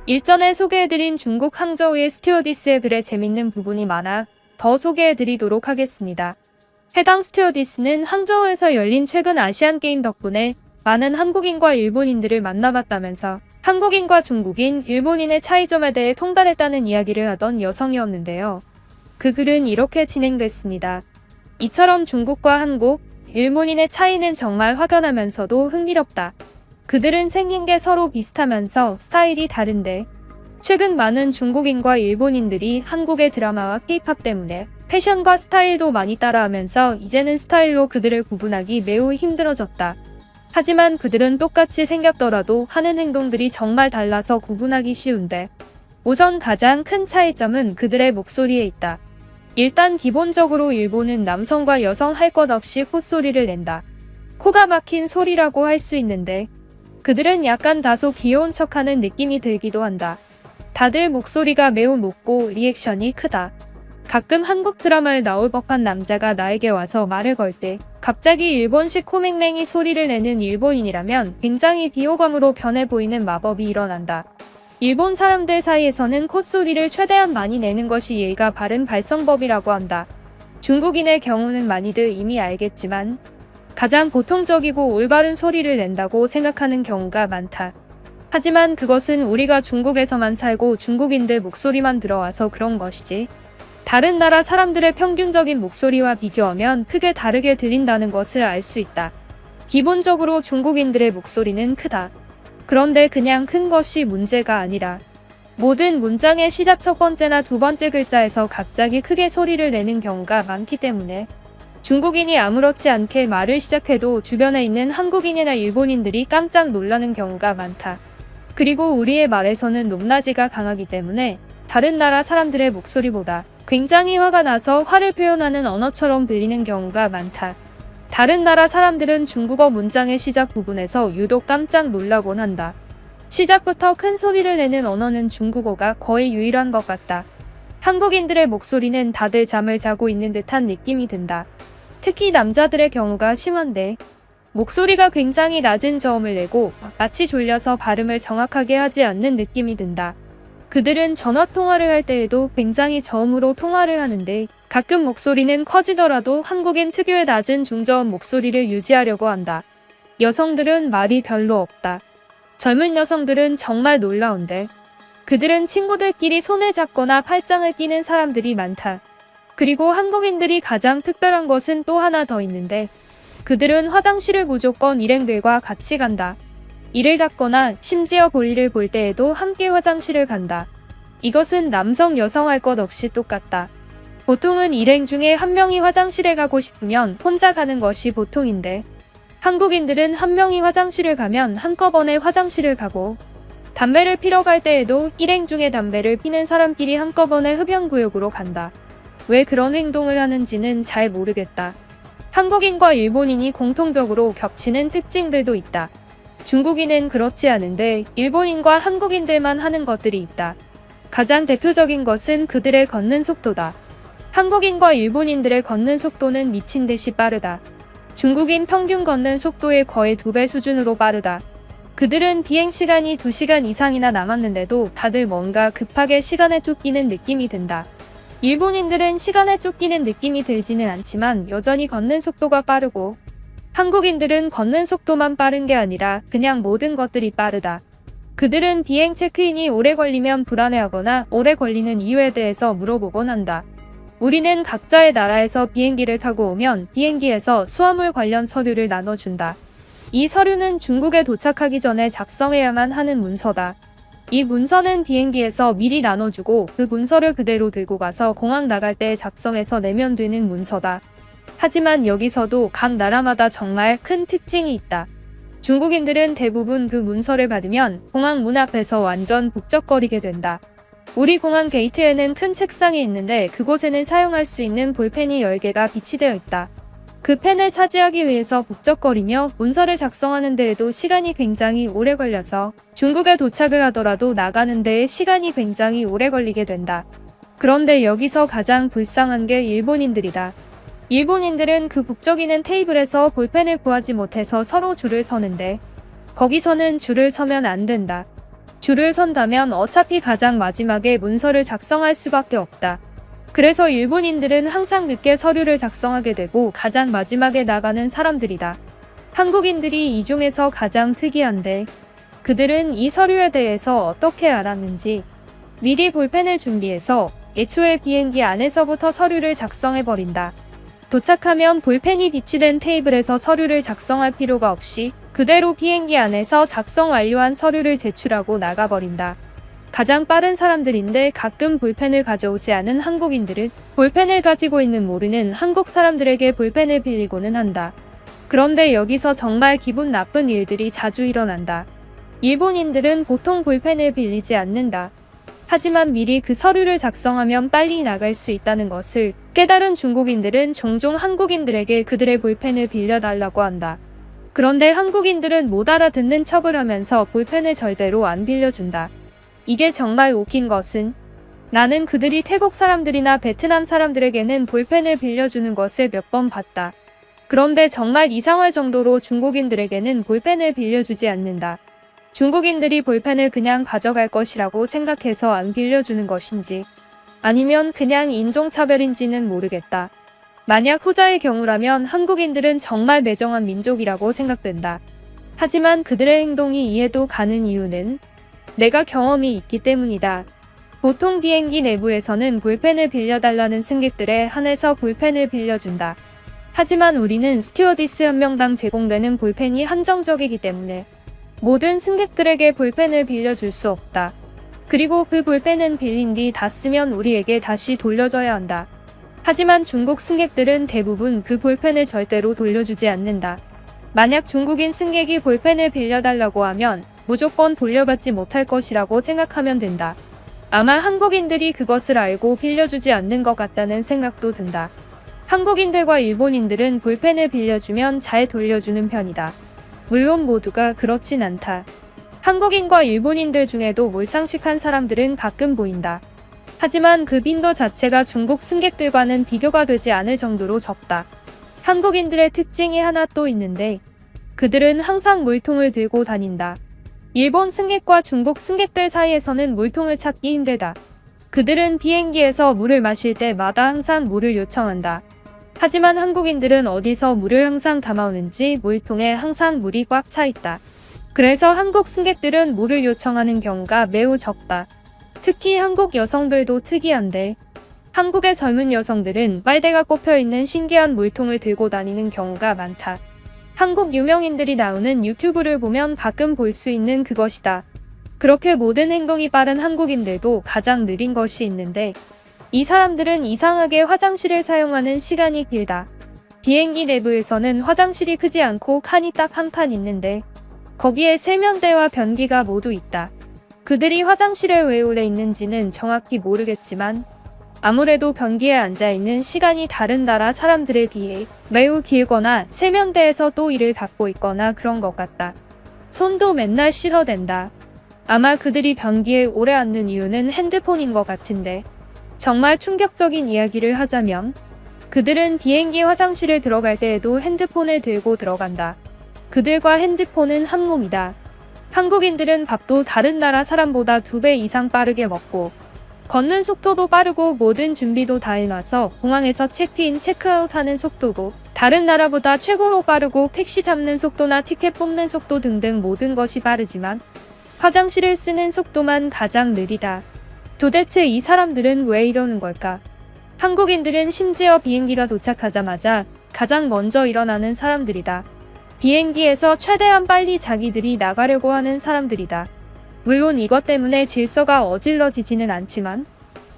일전에 소개해드린 중국 항저우의 스튜어디스의 글에 재밌는 부분이 많아 더 소개해드리도록 하겠습니다. 해당 스튜어디스는 항저우에서 열린 최근 아시안게임 덕분에 많은 한국인과 일본인들을 만나봤다면서 한국인과 중국인, 일본인의 차이점에 대해 통달했다는 이야기를 하던 여성이었는데요. 그 글은 이렇게 진행됐습니다. 이처럼 중국과 한국, 일본인의 차이는 정말 확연하면서도 흥미롭다. 그들은 생긴 게 서로 비슷하면서 스타일이 다른데 최근 많은 중국인과 일본인들이 한국의 드라마와 케이팝 때문에 패션과 스타일도 많이 따라하면서 이제는 스타일로 그들을 구분하기 매우 힘들어졌다. 하지만 그들은 똑같이 생겼더라도 하는 행동들이 정말 달라서 구분하기 쉬운데 우선 가장 큰 차이점은 그들의 목소리에 있다. 일단 기본적으로 일본은 남성과 여성 할 것 없이 콧소리를 낸다. 코가 막힌 소리라고 할 수 있는데 그들은 약간 다소 귀여운 척하는 느낌이 들기도 한다. 다들 목소리가 매우 높고 리액션이 크다. 가끔 한국 드라마에 나올 법한 남자가 나에게 와서 말을 걸 때 갑자기 일본식 코맹맹이 소리를 내는 일본인이라면 굉장히 비호감으로 변해 보이는 마법이 일어난다. 일본 사람들 사이에서는 콧소리를 최대한 많이 내는 것이 예의가 바른 발성법이라고 한다. 중국인의 경우는 많이들 이미 알겠지만 가장 보통적이고 올바른 소리를 낸다고 생각하는 경우가 많다. 하지만 그것은 우리가 중국에서만 살고 중국인들 목소리만 들어와서 그런 것이지 다른 나라 사람들의 평균적인 목소리와 비교하면 크게 다르게 들린다는 것을 알 수 있다. 기본적으로 중국인들의 목소리는 크다. 그런데 그냥 큰 것이 문제가 아니라 모든 문장의 시작 첫 번째나 두 번째 글자에서 갑자기 크게 소리를 내는 경우가 많기 때문에 중국인이 아무렇지 않게 말을 시작해도 주변에 있는 한국인이나 일본인들이 깜짝 놀라는 경우가 많다. 그리고 우리의 말에서는 높낮이가 강하기 때문에 다른 나라 사람들의 목소리보다 굉장히 화가 나서 화를 표현하는 언어처럼 들리는 경우가 많다. 다른 나라 사람들은 중국어 문장의 시작 부분에서 유독 깜짝 놀라곤 한다. 시작부터 큰 소리를 내는 언어는 중국어가 거의 유일한 것 같다. 한국인들의 목소리는 다들 잠을 자고 있는 듯한 느낌이 든다. 특히 남자들의 경우가 심한데 목소리가 굉장히 낮은 저음을 내고 마치 졸려서 발음을 정확하게 하지 않는 느낌이 든다. 그들은 전화통화를 할 때에도 굉장히 저음으로 통화를 하는데 가끔 목소리는 커지더라도 한국인 특유의 낮은 중저음 목소리를 유지하려고 한다. 여성들은 말이 별로 없다. 젊은 여성들은 정말 놀라운데 그들은 친구들끼리 손을 잡거나 팔짱을 끼는 사람들이 많다. 그리고 한국인들이 가장 특별한 것은 또 하나 더 있는데 그들은 화장실을 무조건 일행들과 같이 간다. 이를 닦거나 심지어 볼일을 볼 때에도 함께 화장실을 간다. 이것은 남성 여성 할 것 없이 똑같다. 보통은 일행 중에 한 명이 화장실에 가고 싶으면 혼자 가는 것이 보통인데 한국인들은 한 명이 화장실을 가면 한꺼번에 화장실을 가고 담배를 피러 갈 때에도 일행 중에 담배를 피는 사람끼리 한꺼번에 흡연구역으로 간다. 왜 그런 행동을 하는지는 잘 모르겠다. 한국인과 일본인이 공통적으로 겹치는 특징들도 있다. 중국인은 그렇지 않은데 일본인과 한국인들만 하는 것들이 있다. 가장 대표적인 것은 그들의 걷는 속도다. 한국인과 일본인들의 걷는 속도는 미친 듯이 빠르다. 중국인 평균 걷는 속도의 거의 2배 수준으로 빠르다. 그들은 비행시간이 2시간 이상이나 남았는데도 다들 뭔가 급하게 시간에 쫓기는 느낌이 든다. 일본인들은 시간에 쫓기는 느낌이 들지는 않지만 여전히 걷는 속도가 빠르고 한국인들은 걷는 속도만 빠른 게 아니라 그냥 모든 것들이 빠르다. 그들은 비행 체크인이 오래 걸리면 불안해하거나 오래 걸리는 이유에 대해서 물어보곤 한다. 우리는 각자의 나라에서 비행기를 타고 오면 비행기에서 수화물 관련 서류를 나눠준다. 이 서류는 중국에 도착하기 전에 작성해야만 하는 문서다. 이 문서는 비행기에서 미리 나눠주고 그 문서를 그대로 들고 가서 공항 나갈 때 작성해서 내면 되는 문서다. 하지만 여기서도 각 나라마다 정말 큰 특징이 있다. 중국인들은 대부분 그 문서를 받으면 공항 문 앞에서 완전 북적거리게 된다. 우리 공항 게이트에는 큰 책상이 있는데 그곳에는 사용할 수 있는 볼펜이 10개가 비치되어 있다. 그 펜을 차지하기 위해서 북적거리며 문서를 작성하는 데에도 시간이 굉장히 오래 걸려서 중국에 도착을 하더라도 나가는 데에 시간이 굉장히 오래 걸리게 된다. 그런데 여기서 가장 불쌍한 게 일본인들이다. 일본인들은 그 북적이는 테이블에서 볼펜을 구하지 못해서 서로 줄을 서는데 거기서는 줄을 서면 안 된다. 줄을 선다면 어차피 가장 마지막에 문서를 작성할 수밖에 없다. 그래서 일본인들은 항상 늦게 서류를 작성하게 되고 가장 마지막에 나가는 사람들이다. 한국인들이 이 중에서 가장 특이한데 그들은 이 서류에 대해서 어떻게 알았는지 미리 볼펜을 준비해서 애초에 비행기 안에서부터 서류를 작성해버린다. 도착하면 볼펜이 비치된 테이블에서 서류를 작성할 필요가 없이 그대로 비행기 안에서 작성 완료한 서류를 제출하고 나가버린다. 가장 빠른 사람들인데 가끔 볼펜을 가져오지 않은 한국인들은 볼펜을 가지고 있는 모르는 한국 사람들에게 볼펜을 빌리고는 한다. 그런데 여기서 정말 기분 나쁜 일들이 자주 일어난다. 일본인들은 보통 볼펜을 빌리지 않는다. 하지만 미리 그 서류를 작성하면 빨리 나갈 수 있다는 것을 깨달은 중국인들은 종종 한국인들에게 그들의 볼펜을 빌려달라고 한다. 그런데 한국인들은 못 알아듣는 척을 하면서 볼펜을 절대로 안 빌려준다. 이게 정말 웃긴 것은 나는 그들이 태국 사람들이나 베트남 사람들에게는 볼펜을 빌려주는 것을 몇 번 봤다. 그런데 정말 이상할 정도로 중국인들에게는 볼펜을 빌려주지 않는다. 중국인들이 볼펜을 그냥 가져갈 것이라고 생각해서 안 빌려주는 것인지 아니면 그냥 인종차별인지는 모르겠다. 만약 후자의 경우라면 한국인들은 정말 매정한 민족이라고 생각된다. 하지만 그들의 행동이 이해도 가는 이유는 내가 경험이 있기 때문이다. 보통 비행기 내부에서는 볼펜을 빌려달라는 승객들에 한해서 볼펜을 빌려준다. 하지만 우리는 스튜어디스 한 명당 제공되는 볼펜이 한정적이기 때문에 모든 승객들에게 볼펜을 빌려줄 수 없다. 그리고 그 볼펜은 빌린 뒤 다 쓰면 우리에게 다시 돌려줘야 한다. 하지만 중국 승객들은 대부분 그 볼펜을 절대로 돌려주지 않는다. 만약 중국인 승객이 볼펜을 빌려달라고 하면 무조건 돌려받지 못할 것이라고 생각하면 된다. 아마 한국인들이 그것을 알고 빌려주지 않는 것 같다는 생각도 든다. 한국인들과 일본인들은 볼펜을 빌려주면 잘 돌려주는 편이다. 물론 모두가 그렇진 않다. 한국인과 일본인들 중에도 몰상식한 사람들은 가끔 보인다. 하지만 그 빈도 자체가 중국 승객들과는 비교가 되지 않을 정도로 적다. 한국인들의 특징이 하나 또 있는데 그들은 항상 물통을 들고 다닌다. 일본 승객과 중국 승객들 사이에서는 물통을 찾기 힘들다. 그들은 비행기에서 물을 마실 때마다 항상 물을 요청한다. 하지만 한국인들은 어디서 물을 항상 담아오는지 물통에 항상 물이 꽉 차 있다. 그래서 한국 승객들은 물을 요청하는 경우가 매우 적다. 특히 한국 여성들도 특이한데 한국의 젊은 여성들은 빨대가 꼽혀있는 신기한 물통을 들고 다니는 경우가 많다. 한국 유명인들이 나오는 유튜브를 보면 가끔 볼 수 있는 그것이다. 그렇게 모든 행동이 빠른 한국인들도 가장 느린 것이 있는데 이 사람들은 이상하게 화장실을 사용하는 시간이 길다. 비행기 내부에서는 화장실이 크지 않고 칸이 딱 한 칸 있는데 거기에 세면대와 변기가 모두 있다. 그들이 화장실에 왜 오래 있는지는 정확히 모르겠지만 아무래도 변기에 앉아있는 시간이 다른 나라 사람들에 비해 매우 길거나 세면대에서 또 이를 닦고 있거나 그런 것 같다. 손도 맨날 씻어댄다. 아마 그들이 변기에 오래 앉는 이유는 핸드폰인 것 같은데 정말 충격적인 이야기를 하자면 그들은 비행기 화장실에 들어갈 때에도 핸드폰을 들고 들어간다. 그들과 핸드폰은 한 몸이다. 한국인들은 밥도 다른 나라 사람보다 2배 이상 빠르게 먹고 걷는 속도도 빠르고 모든 준비도 다 해놔서 공항에서 체크인, 체크아웃 하는 속도도 다른 나라보다 최고로 빠르고 택시 잡는 속도나 티켓 뽑는 속도 등등 모든 것이 빠르지만 화장실을 쓰는 속도만 가장 느리다. 도대체 이 사람들은 왜 이러는 걸까? 한국인들은 심지어 비행기가 도착하자마자 가장 먼저 일어나는 사람들이다. 비행기에서 최대한 빨리 자기들이 나가려고 하는 사람들이다. 물론 이것 때문에 질서가 어질러지지는 않지만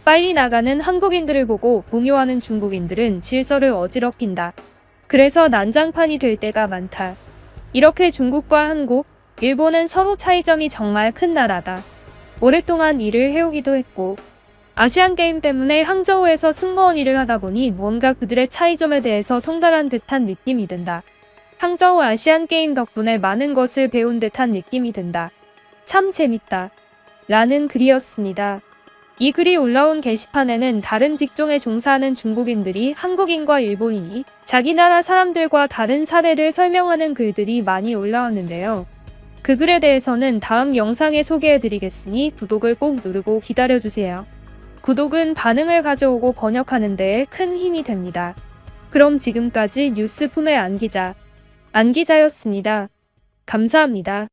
빨리 나가는 한국인들을 보고 동요하는 중국인들은 질서를 어지럽힌다. 그래서 난장판이 될 때가 많다. 이렇게 중국과 한국, 일본은 서로 차이점이 정말 큰 나라다. 오랫동안 일을 해오기도 했고 아시안게임 때문에 항저우에서 승무원 일을 하다 보니 뭔가 그들의 차이점에 대해서 통달한 듯한 느낌이 든다. 항저우 아시안게임 덕분에 많은 것을 배운 듯한 느낌이 든다. 참 재밌다. 라는 글이었습니다. 이 글이 올라온 게시판에는 다른 직종에 종사하는 중국인들이 한국인과 일본인이 자기 나라 사람들과 다른 사례를 설명하는 글들이 많이 올라왔는데요. 그 글에 대해서는 다음 영상에 소개해드리겠으니 구독을 꼭 누르고 기다려주세요. 구독은 반응을 가져오고 번역하는 데에 큰 힘이 됩니다. 그럼 지금까지 뉴스품의 안기자였습니다. 감사합니다.